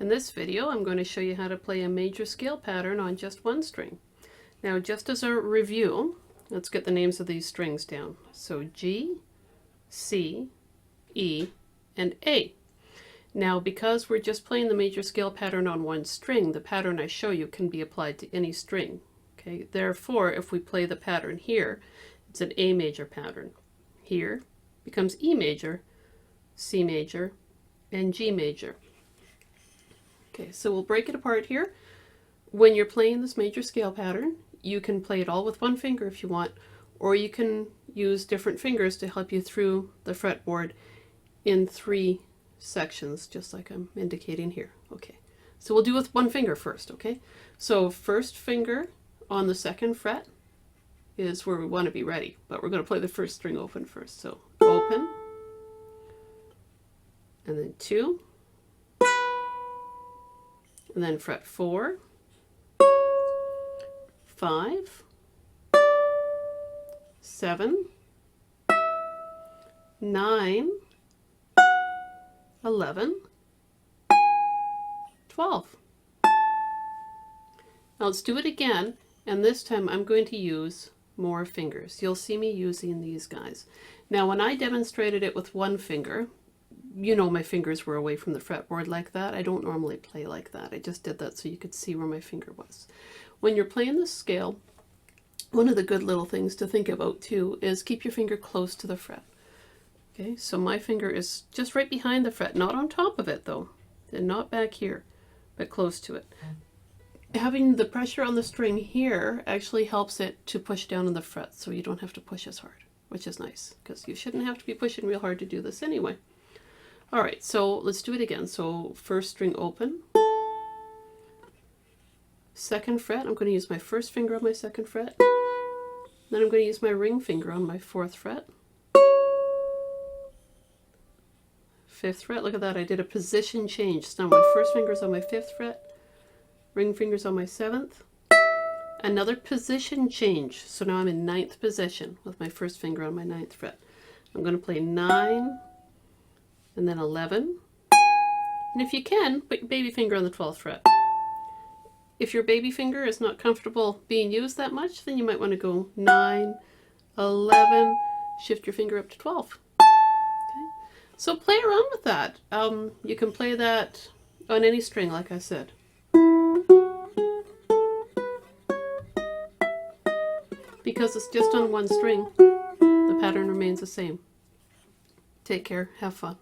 In this video, I'm going to show you how to play a major scale pattern on just one string. Now, just as a review, let's get the names of these strings down. So G, C, E, and A. Now, because we're just playing the major scale pattern on one string, the pattern I show you can be applied to any string. Okay? Therefore, if we play the pattern here, it's an A major pattern. Here becomes E major, C major, and G major. Okay, so we'll break it apart here. When you're playing this major scale pattern, you can play it all with one finger if you want, or you can use different fingers to help you through the fretboard in 3 sections, just like I'm indicating here. Okay, so we'll do with one finger first, okay? So first finger on the 2nd fret is where we want to be ready, but we're going to play the first string open first. So open, and then 2, and then fret 4, 5, 7, 9, 11, 12. Now let's do it again, and this time I'm going to use more fingers. You'll see me using these guys. Now when I demonstrated it with one finger, you know my fingers were away from the fretboard like that. I don't normally play like that. I just did that so you could see where my finger was. When you're playing this scale, one of the good little things to think about too is keep your finger close to the fret. Okay, so my finger is just right behind the fret, not on top of it though, and not back here, but close to it. Having the pressure on the string here actually helps it to push down on the fret, so you don't have to push as hard, which is nice, because you shouldn't have to be pushing real hard to do this anyway. Alright, so let's do it again. So first string open, 2nd fret, I'm going to use my first finger on my 2nd fret, then I'm going to use my ring finger on my 4th fret, 5th fret, look at that, I did a position change. So now my first finger's on my 5th fret, ring finger's on my 7th, another position change. So now I'm in 9th position with my first finger on my 9th fret. I'm going to play 9, and then 11, and if you can, put your baby finger on the 12th fret. If your baby finger is not comfortable being used that much, then you might want to go 9, 11, shift your finger up to 12. So play around with that. You can play that on any string, like I said. Because it's just on one string, the pattern remains the same. Take care, have fun.